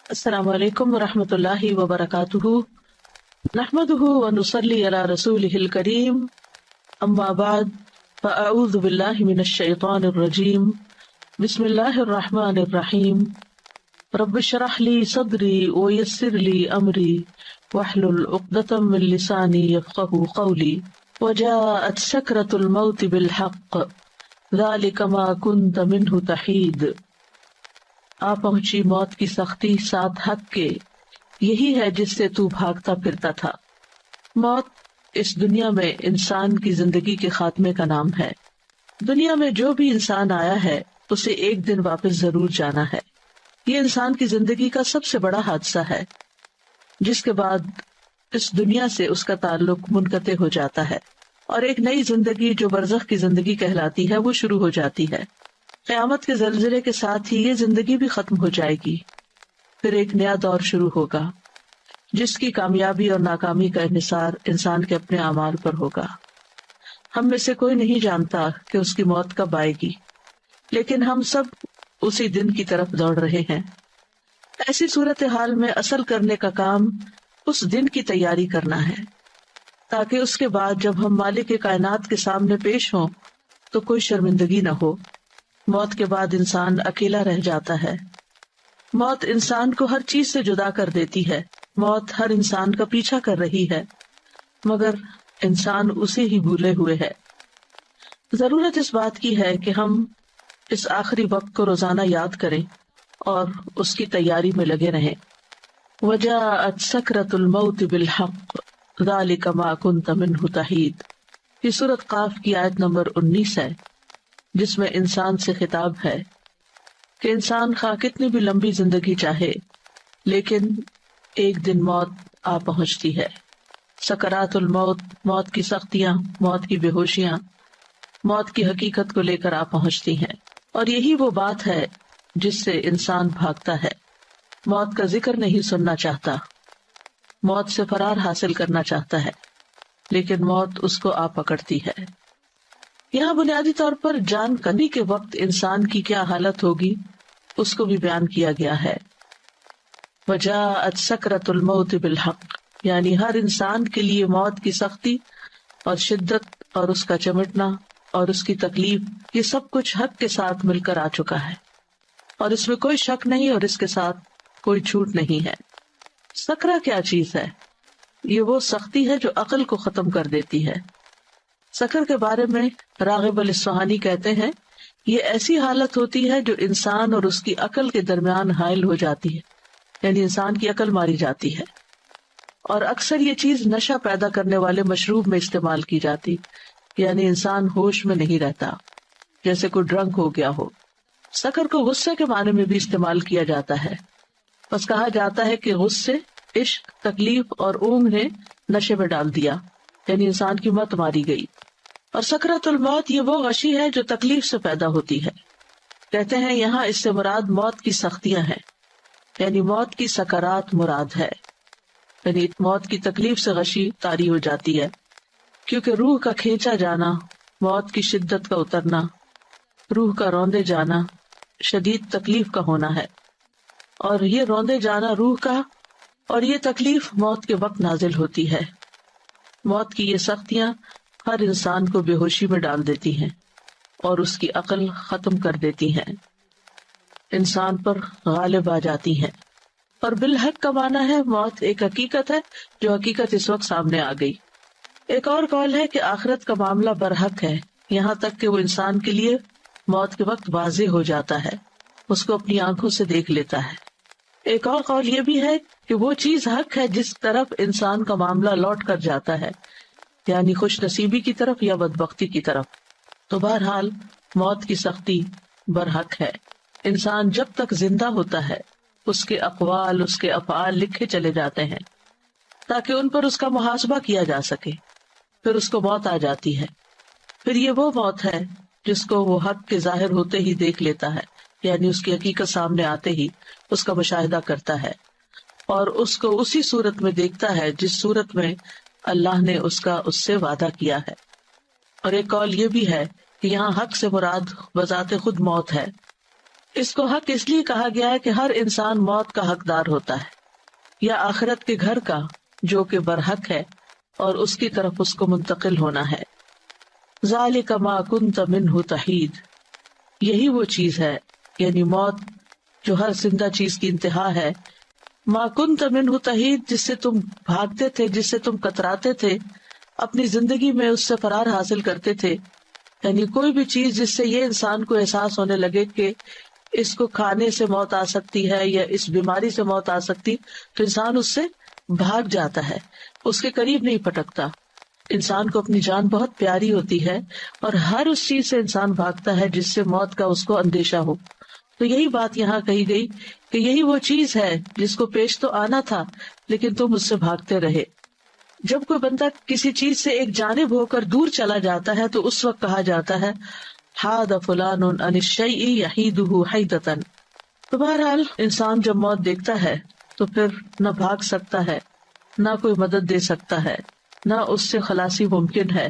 السلام علیکم ورحمۃ اللہ وبرکاتہ، نحمدہ ونصلی علی رسولہ الکریم، اما بعد فاعوذ باللہ من الشیطان الرجیم، بسم اللہ الرحمن الرحیم، رب اشرح لی صدری ویسر لی امری واحلل عقدۃ من لسانی یفقہوا قولی، وجاءت سکرۃ الموت بالحق ذلک ما کنت منہ تحید۔ آ پہنچی موت کی سختی ساتھ حق کے، یہی ہے جس سے تو بھاگتا پھرتا تھا۔ موت اس دنیا میں انسان کی زندگی کے خاتمے کا نام ہے۔ دنیا میں جو بھی انسان آیا ہے اسے ایک دن واپس ضرور جانا ہے۔ یہ انسان کی زندگی کا سب سے بڑا حادثہ ہے، جس کے بعد اس دنیا سے اس کا تعلق منقطع ہو جاتا ہے اور ایک نئی زندگی جو برزخ کی زندگی کہلاتی ہے وہ شروع ہو جاتی ہے۔ قیامت کے زلزلے کے ساتھ ہی یہ زندگی بھی ختم ہو جائے گی، پھر ایک نیا دور شروع ہوگا جس کی کامیابی اور ناکامی کا انحصار انسان کے اپنے اعمال پر ہوگا۔ ہم میں سے کوئی نہیں جانتا کہ اس کی موت کب آئے گی، لیکن ہم سب اسی دن کی طرف دوڑ رہے ہیں۔ ایسی صورتحال میں اصل کرنے کا کام اس دن کی تیاری کرنا ہے، تاکہ اس کے بعد جب ہم مالک کائنات کے سامنے پیش ہوں تو کوئی شرمندگی نہ ہو۔ موت کے بعد انسان اکیلا رہ جاتا ہے۔ موت انسان کو ہر چیز سے جدا کر دیتی ہے۔ موت ہر انسان کا پیچھا کر رہی ہے، مگر انسان اسے ہی بھولے ہوئے ہے۔ ضرورت اس بات کی ہے کہ ہم اس آخری وقت کو روزانہ یاد کریں اور اس کی تیاری میں لگے رہیں۔ وجاءت سکرۃ الموت بالحق ذلک ما کنت منہ تحید۔ یہ سورۃ قاف کی آیت نمبر 19 ہے، جس میں انسان سے خطاب ہے کہ انسان خواہ کتنی بھی لمبی زندگی چاہے، لیکن ایک دن موت آ پہنچتی ہے۔ سکرات الموت، موت کی سختیاں، موت کی بے ہوشیاں، موت کی حقیقت کو لے کر آ پہنچتی ہیں، اور یہی وہ بات ہے جس سے انسان بھاگتا ہے۔ موت کا ذکر نہیں سننا چاہتا، موت سے فرار حاصل کرنا چاہتا ہے، لیکن موت اس کو آ پکڑتی ہے۔ یہاں بنیادی طور پر جان کنی کے وقت انسان کی کیا حالت ہوگی اس کو بھی بیان کیا گیا ہے۔ وجاءت سکرۃ الموت بالحق، یعنی ہر انسان کے لیے موت کی سختی اور شدت اور اس کا چمٹنا اور اس کی تکلیف، یہ سب کچھ حق کے ساتھ مل کر آ چکا ہے، اور اس میں کوئی شک نہیں اور اس کے ساتھ کوئی چھوٹ نہیں ہے۔ سکرہ کیا چیز ہے؟ یہ وہ سختی ہے جو عقل کو ختم کر دیتی ہے۔ سکر کے بارے میں راغب الاصفہانی کہتے ہیں، یہ ایسی حالت ہوتی ہے جو انسان اور اس کی عقل کے درمیان حائل ہو جاتی ہے، یعنی انسان کی عقل ماری جاتی ہے، اور اکثر یہ چیز نشہ پیدا کرنے والے مشروب میں استعمال کی جاتی، یعنی انسان ہوش میں نہیں رہتا، جیسے کوئی ڈرنک ہو گیا ہو۔ سکر کو غصے کے معنی میں بھی استعمال کیا جاتا ہے، بس کہا جاتا ہے کہ غصے، عشق، تکلیف اور اونگ نے نشے میں ڈال دیا، یعنی انسان کی مت ماری گئی۔ اور سکرات الموت یہ وہ غشی ہے جو تکلیف سے پیدا ہوتی ہے۔ کہتے ہیں یہاں اس سے مراد موت کی سختیاں ہیں، یعنی موت کی سکرات مراد ہے، یعنی موت کی تکلیف سے غشی طاری ہو جاتی ہے، کیونکہ روح کا کھینچا جانا، موت کی شدت کا اترنا، روح کا روندے جانا شدید تکلیف کا ہونا ہے، اور یہ روندے جانا روح کا اور یہ تکلیف موت کے وقت نازل ہوتی ہے۔ موت کی یہ سختیاں ہر انسان کو بے ہوشی میں ڈال دیتی ہیں اور اس کی عقل ختم کر دیتی ہیں، انسان پر غالب آ جاتی ہیں۔ اور بالحق کا معنی ہے موت ایک حقیقت ہے جو حقیقت اس وقت سامنے آ گئی۔ ایک اور قول ہے کہ آخرت کا معاملہ برحق ہے، یہاں تک کہ وہ انسان کے لیے موت کے وقت واضح ہو جاتا ہے، اس کو اپنی آنکھوں سے دیکھ لیتا ہے۔ ایک اور قول یہ بھی ہے کہ وہ چیز حق ہے جس طرف انسان کا معاملہ لوٹ کر جاتا ہے، یعنی خوش نصیبی کی طرف یا بدبختی کی طرف۔ تو بہرحال موت کی سختی برحق ہے۔ انسان جب تک زندہ ہوتا ہے اس کے اقوال، اس کے افعال لکھے چلے جاتے ہیں تاکہ ان پر اس کا محاسبہ کیا جا سکے، پھر اس کو موت آ جاتی ہے۔ پھر یہ وہ موت ہے جس کو وہ حق کے ظاہر ہوتے ہی دیکھ لیتا ہے، یعنی اس کی حقیقت سامنے آتے ہی اس کا مشاہدہ کرتا ہے اور اس کو اسی صورت میں دیکھتا ہے جس صورت میں اللہ نے اس سے وعدہ کیا ہے۔ اور ایک قول یہ بھی ہے کہ یہاں حق سے مراد بذات خود موت ہے، اس کو حق اس لیے کہا گیا ہے کہ ہر انسان موت کا حقدار ہوتا ہے، یا آخرت کے گھر کا جو کہ برحق ہے اور اس کی طرف اس کو منتقل ہونا ہے۔ ذالک ما کنت منہ تحید، یہی وہ چیز ہے، یعنی موت جو ہر زندہ چیز کی انتہا ہے۔ ما کنت منہ تحید، جس سے تم بھاگتے تھے، جس سے تم کتراتے تھے، اپنی زندگی میں اس سے فرار حاصل کرتے تھے، یعنی کوئی بھی چیز جس سے یہ انسان کو احساس ہونے لگے کہ اس کو کھانے سے موت آ سکتی ہے یا اس بیماری سے موت آ سکتی، تو انسان اس سے بھاگ جاتا ہے، اس کے قریب نہیں پٹکتا۔ انسان کو اپنی جان بہت پیاری ہوتی ہے اور ہر اس چیز سے انسان بھاگتا ہے جس سے موت کا اس کو اندیشہ ہو۔ تو یہی بات یہاں کہی گئی کہ یہی وہ چیز ہے جس کو پیش تو آنا تھا لیکن تم اس سے بھاگتے رہے۔ جب کوئی بندہ کسی چیز سے ایک جانب ہو کر دور چلا جاتا ہے تو اس وقت کہا جاتا ہے حاد فلان عن الشیء یحیدہ حیدۃ۔ تو بہرحال انسان جب موت دیکھتا ہے تو پھر نہ بھاگ سکتا ہے، نہ کوئی مدد دے سکتا ہے، نہ اس سے خلاصی ممکن ہے۔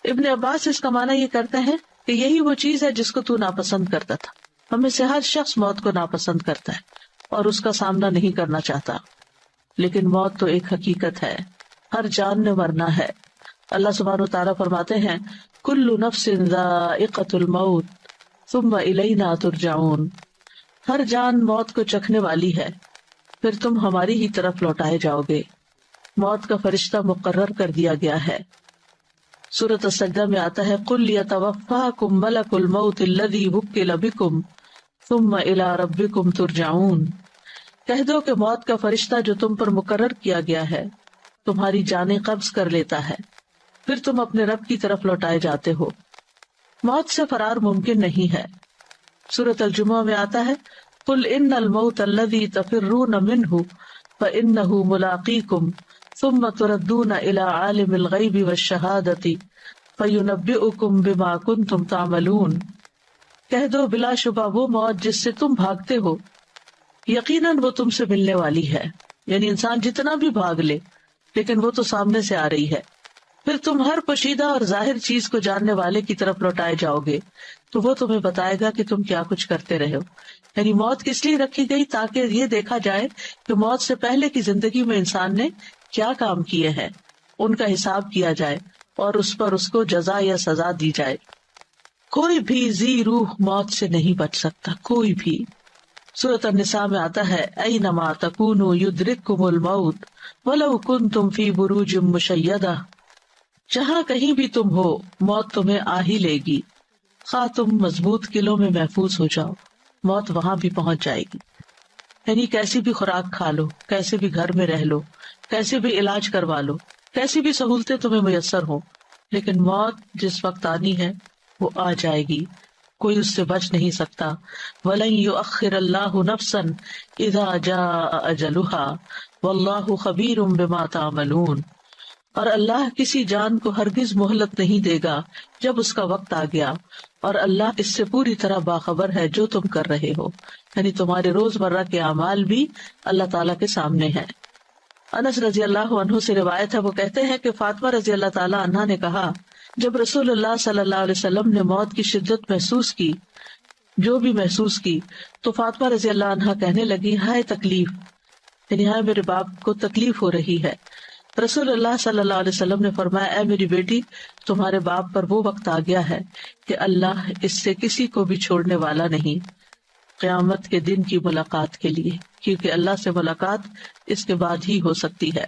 ابن عباس اس کا معنی یہ کرتے ہیں کہ یہی وہ چیز ہے جس کو تو ناپسند کرتا تھا۔ ہمیں سے ہر شخص موت کو ناپسند کرتا ہے اور اس کا سامنا نہیں کرنا چاہتا، لیکن موت تو ایک حقیقت ہے، ہر جان نے مرنا ہے۔ اللہ سبحانہ وتعالیٰ فرماتے ہیں کل نفس ذائقۃ الموت ثم الینا ترجعون، ہر جان موت کو چکھنے والی ہے، پھر تم ہماری ہی طرف لوٹائے جاؤ گے۔ موت کا فرشتہ مقرر کر دیا گیا ہے۔ سورۃ السجدہ میں آتا ہے قل یتوفاکم ملک الموت الذی وکل بکم ثم الی ربکم ترجعون، کہہ دو کہ موت کا فرشتہ جو تم پر مقرر کیا گیا ہے تمہاری جانیں قبض کر لیتا ہے، پھر تم اپنے رب کی طرف لوٹائے جاتے ہو۔ موت سے فرار ممکن نہیں ہے۔ سورۃ الجمعہ میں آتا ہے قل ان الموت الذی تفرون منہ فانہ ملاقیکم ثم تردون الی عالم الغیب والشہادۃ فینبئکم بما کنتم تعملون، کہہ دو بلا شبہ وہ موت جس سے تم بھاگتے ہو یقیناً وہ تم سے ملنے والی ہے، یعنی انسان جتنا بھی بھاگ لے لیکن وہ تو سامنے سے آ رہی ہے، پھر تم ہر پوشیدہ اور ظاہر چیز کو جاننے والے کی طرف لوٹائے جاؤ گے تو وہ تمہیں بتائے گا کہ تم کیا کچھ کرتے رہے ہو۔ یعنی موت کس لیے رکھی گئی؟ تاکہ یہ دیکھا جائے کہ موت سے پہلے کی زندگی میں انسان نے کیا کام کیے ہیں، ان کا حساب کیا جائے اور اس پر اس کو جزا یا سزا دی جائے۔ کوئی بھی ذی روح موت سے نہیں بچ سکتا، کوئی بھی۔ سورۃ النساء میں آتا ہے اینما تکونوا یدرککم الموت ولو کنتم فی بروج مشیدہ، جہاں کہیں بھی تم ہو موت تمہیں آ ہی لے گی، خواہ تم مضبوط قلعوں میں محفوظ ہو جاؤ، موت وہاں بھی پہنچ جائے گی۔ یعنی کیسی بھی خوراک کھا لو، کیسے بھی گھر میں رہ لو، کیسے بھی علاج کروا لو، کیسی بھی سہولتیں تمہیں میسر ہوں، لیکن موت جس وقت آنی ہے وہ آ جائے گی، کوئی اس سے بچ نہیں سکتا۔ وَلَن يُؤَخِّرَ اللَّهُ نَفْسًا إِذَا جَاءَ أَجَلُهَا وَاللَّهُ خَبِيرٌ بِمَا تَعْمَلُونَ، اور اللہ کسی جان کو ہرگز مہلت نہیں دے گا جب اس کا وقت آ گیا، اور اللہ اس سے پوری طرح باخبر ہے جو تم کر رہے ہو، یعنی تمہارے روزمرہ کے اعمال بھی اللہ تعالیٰ کے سامنے ہیں۔ انس رضی اللہ عنہ سے روایت ہے، وہ کہتے ہیں کہ فاطمہ رضی اللہ تعالیٰ عنہ نے کہا جب رسول اللہ صلی اللہ علیہ وسلم نے موت کی شدت محسوس کی، جو بھی محسوس کی، تو فاطمہ رضی اللہ عنہ کہنے لگی ہائے تکلیف، یعنی ہائے میرے باپ کو تکلیف ہو رہی ہے۔ رسول اللہ صلی اللہ علیہ وسلم نے فرمایا اے میری بیٹی، تمہارے باپ پر وہ وقت آ گیا ہے کہ اللہ اس سے کسی کو بھی چھوڑنے والا نہیں قیامت کے دن کی ملاقات کے لیے، کیونکہ اللہ سے ملاقات اس کے بعد ہی ہو سکتی ہے۔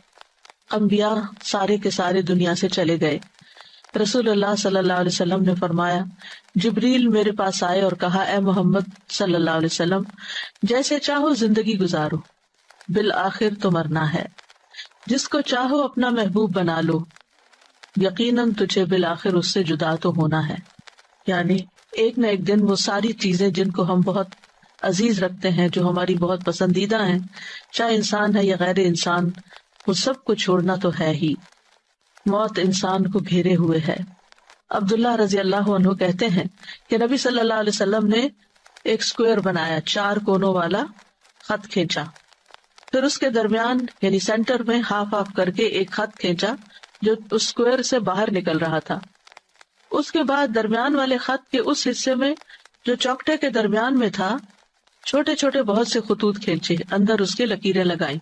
انبیاء سارے کے سارے دنیا سے چلے گئے۔ رسول اللہ صلی اللہ علیہ وسلم نے فرمایا جبریل میرے پاس آئے اور کہا اے محمد صلی اللہ علیہ وسلم، جیسے چاہو زندگی گزارو، بالآخر تو مرنا ہے، جس کو چاہو اپنا محبوب بنا لو، یقیناً تجھے بالآخر اس سے جدا تو ہونا ہے۔ یعنی ایک نہ ایک دن وہ ساری چیزیں جن کو ہم بہت عزیز رکھتے ہیں، جو ہماری بہت پسندیدہ ہیں، چاہے انسان ہے یا غیر انسان، وہ سب کو چھوڑنا تو ہے ہی۔ موت انسان کو گھیرے ہوئے ہے۔ عبداللہ رضی اللہ عنہ کہتے ہیں کہ نبی صلی اللہ علیہ وسلم نے ایک اسکوئر بنایا، 4 کونوں والا خط کھینچا، پھر اس کے درمیان یعنی سینٹر میں ہاف آف کر کے ایک خط کھینچا جو اس اسکوئر سے باہر نکل رہا تھا۔ اس کے بعد درمیان والے خط کے اس حصے میں جو چوکٹے کے درمیان میں تھا چھوٹے چھوٹے بہت سے خطوط کھینچے، اندر اس کے لکیریں لگائیں،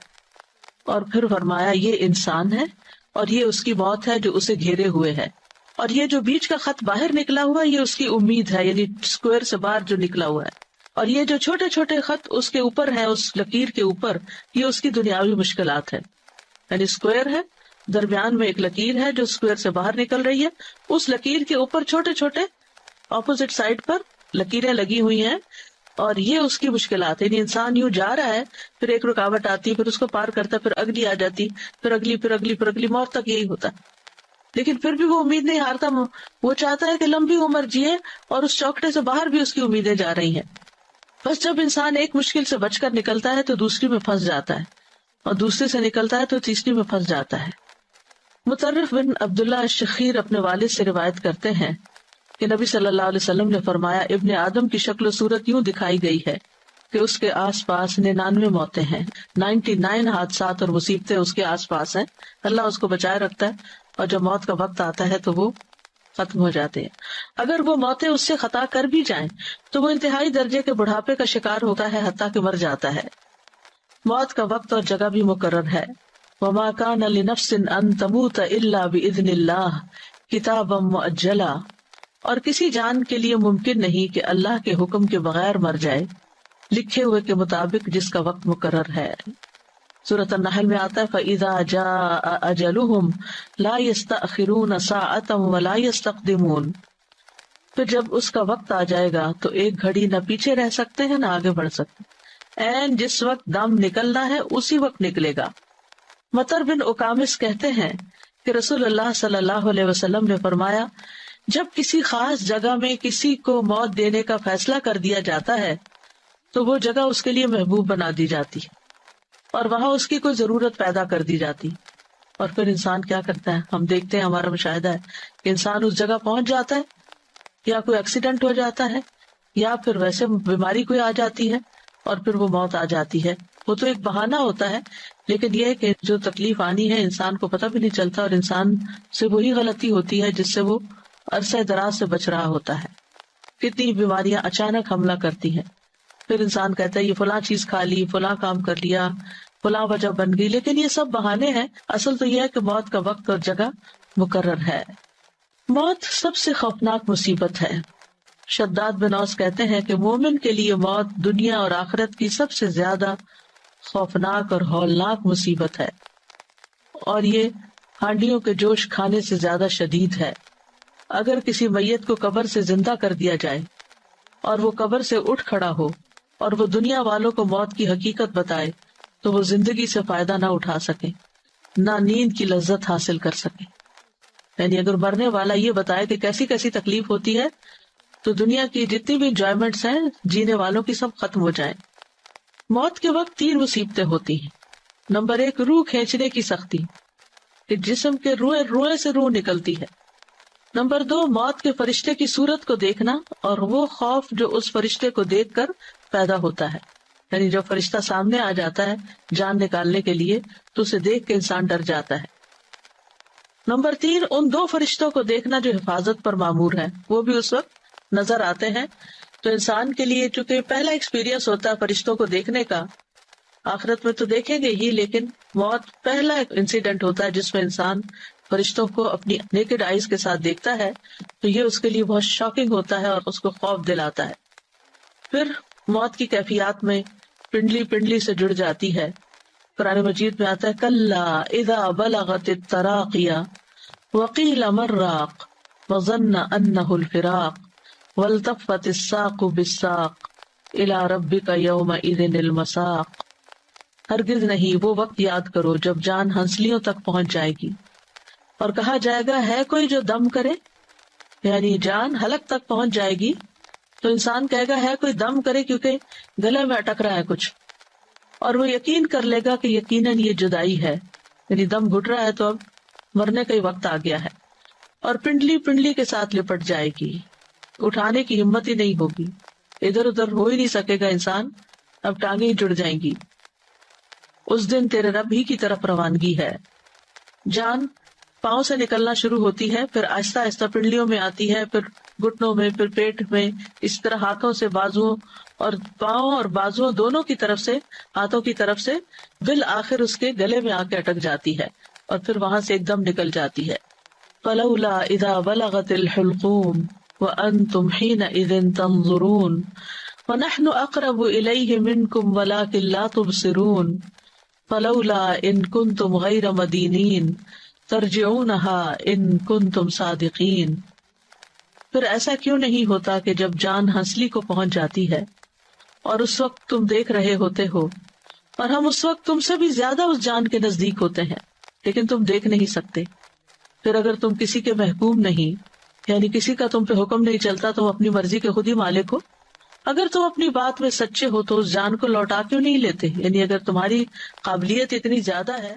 اور پھر فرمایا یہ انسان ہے اور یہ اس کی موت ہے جو اسے گھیرے ہوئے ہے، اور یہ جو بیچ کا خط باہر نکلا ہوا یہ اس کی امید ہے، یعنی اسکوئر سے باہر جو نکلا ہوا ہے، اور یہ جو چھوٹے چھوٹے خط اس کے اوپر ہیں، اس لکیر کے اوپر، یہ اس کی دنیاوی مشکلات ہے. یعنی اسکوئر ہے، درمیان میں ایک لکیر ہے جو اسکوئر سے باہر نکل رہی ہے، اس لکیر کے اوپر چھوٹے چھوٹے اپوزٹ سائڈ پر لکیریں لگی ہوئی ہیں، اور یہ اس کی مشکلات ہے. یعنی انسان یوں جا رہا ہے، پھر ایک رکاوٹ آتی، پھر اس کو پار کرتا، پھر اگلی آ جاتی، پھر اگلی، پھر اگلی، پھر اگلی، موت تک یہی ہوتا. لیکن پھر بھی وہ امید نہیں ہارتا، وہ چاہتا ہے کہ لمبی عمر جیے، اور اس چوکٹے سے باہر بھی اس کی امیدیں جا رہی ہیں. بس جب انسان ایک مشکل سے بچ کر نکلتا ہے تو دوسری میں پھنس جاتا ہے، اور دوسرے سے نکلتا ہے تو تیسری میں پھنس جاتا ہے. مطرف بن عبداللہ الشخیر اپنے والد سے روایت کرتے ہیں کہ نبی صلی اللہ علیہ وسلم نے فرمایا ابن آدم کی شکل و صورت یوں دکھائی گئی ہے کہ اس کے آس پاس 99 موتیں ہیں، 99 حادثات اور مصیبتیں اس کے آس پاس ہیں. اللہ اس کو بچائے رکھتا ہے، اور جب موت کا وقت آتا ہے تو وہ ختم ہو جاتے ہیں. اگر وہ موتیں اس سے خطا کر بھی جائیں تو وہ انتہائی درجے کے بڑھاپے کا شکار ہوتا ہے، حتیٰ کہ مر جاتا ہے. موت کا وقت اور جگہ بھی مقرر ہے. وما كان لنفس ان تموت الا باذن اللہ کتابا مؤجلا، اور کسی جان کے لیے ممکن نہیں کہ اللہ کے حکم کے بغیر مر جائے، لکھے ہوئے کے مطابق جس کا وقت مقرر ہے. سورۃ النحل میں آتا ہے فَإِذَا جَاءَ أَجَلُهُمْ لَا يَسْتَأْخِرُونَ سَاعَةً وَلَا يَسْتَقْدِمُونَ، پھر جب اس کا وقت آ جائے گا تو ایک گھڑی نہ پیچھے رہ سکتے ہیں نہ آگے بڑھ سکتے، این جس وقت دم نکلنا ہے اسی وقت نکلے گا. مطر بن اقامس کہتے ہیں کہ رسول اللہ صلی اللہ علیہ وسلم نے فرمایا جب کسی خاص جگہ میں کسی کو موت دینے کا فیصلہ کر دیا جاتا ہے تو وہ جگہ اس کے لیے محبوب بنا دی جاتی ہے، اور وہاں اس کی کوئی ضرورت پیدا کر دی جاتی. اور پھر انسان کیا کرتا ہے، ہم دیکھتے ہیں، ہمارا مشاہدہ ہے کہ انسان اس جگہ پہنچ جاتا ہے، یا کوئی ایکسیڈنٹ ہو جاتا ہے، یا پھر ویسے بیماری کوئی آ جاتی ہے اور پھر وہ موت آ جاتی ہے. وہ تو ایک بہانہ ہوتا ہے، لیکن یہ کہ جو تکلیف آنی ہے انسان کو پتہ بھی نہیں چلتا، اور انسان سے وہی غلطی ہوتی ہے جس سے وہ عرصہ دراز سے بچ رہا ہوتا ہے. کتنی بیماریاں اچانک حملہ کرتی ہیں، پھر انسان کہتا ہے یہ فلاں چیز کھا لی، فلاں کام کر لیا، فلاں وجہ بن گئی، لیکن یہ سب بہانے ہیں. اصل تو یہ ہے کہ موت کا وقت اور جگہ مقرر ہے. موت سب سے خوفناک مصیبت ہے. شداد بن اوس کہتے ہیں کہ مومن کے لیے موت دنیا اور آخرت کی سب سے زیادہ خوفناک اور ہولناک مصیبت ہے، اور یہ ہانڈیوں کے جوش کھانے سے زیادہ شدید ہے. اگر کسی میت کو قبر سے زندہ کر دیا جائے اور وہ قبر سے اٹھ کھڑا ہو اور وہ دنیا والوں کو موت کی حقیقت بتائے تو وہ زندگی سے فائدہ نہ اٹھا سکے، نہ نیند کی لذت حاصل کر سکے. یعنی اگر مرنے والا یہ بتائے کہ کیسی کیسی تکلیف ہوتی ہے تو دنیا کی جتنی بھی انجوائمنٹس ہیں جینے والوں کی سب ختم ہو جائیں. موت کے وقت 3 مصیبتیں ہوتی ہیں. نمبر 1 روح کھینچنے کی سختی، کہ جسم کے روئے سے روح نکلتی ہے. نمبر 2 موت کے فرشتے کی صورت کو دیکھنا اور وہ خوف جو اس فرشتے کو دیکھ کر پیدا ہوتا ہے. یعنی جب فرشتہ سامنے آ جاتا ہے جان نکالنے کے لیے تو اسے دیکھ کے انسان ڈر جاتا ہے. نمبر 3 ان 2 فرشتوں کو دیکھنا جو حفاظت پر مامور ہیں، وہ بھی اس وقت نظر آتے ہیں. تو انسان کے لیے چونکہ پہلا ایکسپیرینس ہوتا ہے فرشتوں کو دیکھنے کا، آخرت میں تو دیکھیں گے ہی، لیکن موت پہلا انسیڈنٹ ہوتا ہے جس میں انسان فرشتوں کو اپنی نیکڈ آئیز کے ساتھ دیکھتا ہے، تو یہ اس کے لیے بہت شاکنگ ہوتا ہے اور اس کو خوف دلاتا ہے. پھر موت کی کیفیات میں پنڈلی سے جڑ جاتی ہے. قرآن مجید میں آتا ہے کلا اذا بلغت التراقی وقیل من راق وظن انہ الفراق والتفت الساق بالساق الی ربک یومئذ المساق. ہرگز نہیں، وہ وقت یاد کرو جب جان ہنسلیوں تک پہنچ جائے گی اور کہا جائے گا ہے کوئی جو دم کرے. یعنی جان حلق تک پہنچ جائے گی تو انسان کہے گا ہے کوئی دم کرے، کیونکہ گلے میں اٹک رہا ہے کچھ، اور وہ یقین کر لے گا کہ یقیناً یہ جدائی ہے، یعنی دم گھٹ رہا ہے تو اب مرنے کا ہی وقت آ گیا ہے. اور پنڈلی کے ساتھ لپٹ جائے گی، اٹھانے کی ہمت ہی نہیں ہوگی، ادھر ادھر ہو ہی نہیں سکے گا انسان، اب ٹانگیں ہی جڑ جائیں گی. اس دن تیرے رب ہی کی طرف روانگی ہے. جان پاؤں سے نکلنا شروع ہوتی ہے، پھر آہستہ آہستہ پنڈلیوں میں آتی ہے، پھر گھٹنوں میں، پھر پیٹ میں، اس طرح ہاتھوں سے، بازوؤں اور پاؤں اور بازوؤں دونوں کی طرف سے، ہاتھوں کی طرف سے بالآخر اس کے گلے میں آ کے اٹک جاتی ہے اور پھر وہاں سے ایک دم نکل جاتی ہے. فلولا اذا بلغت الحلقوم وانتم حينئذ تنظرون ونحن اقرب الیہ منکم ولکن لا تبصرون فلولا ان کنتم غیر مدینین ترجعونها ان کنتم صادقین. پھر ایسا کیوں نہیں ہوتا کہ جب جان ہنسلی کو پہنچ جاتی ہے اور اس وقت تم دیکھ رہے ہوتے ہو، اور ہم اس وقت تم سے بھی زیادہ اس جان کے نزدیک ہوتے ہیں لیکن تم دیکھ نہیں سکتے. پھر اگر تم کسی کے محکوم نہیں، یعنی کسی کا تم پہ حکم نہیں چلتا، تم اپنی مرضی کے خود ہی مالک ہو، اگر تم اپنی بات میں سچے ہو تو اس جان کو لوٹا کیوں نہیں لیتے؟ یعنی اگر تمہاری قابلیت اتنی زیادہ ہے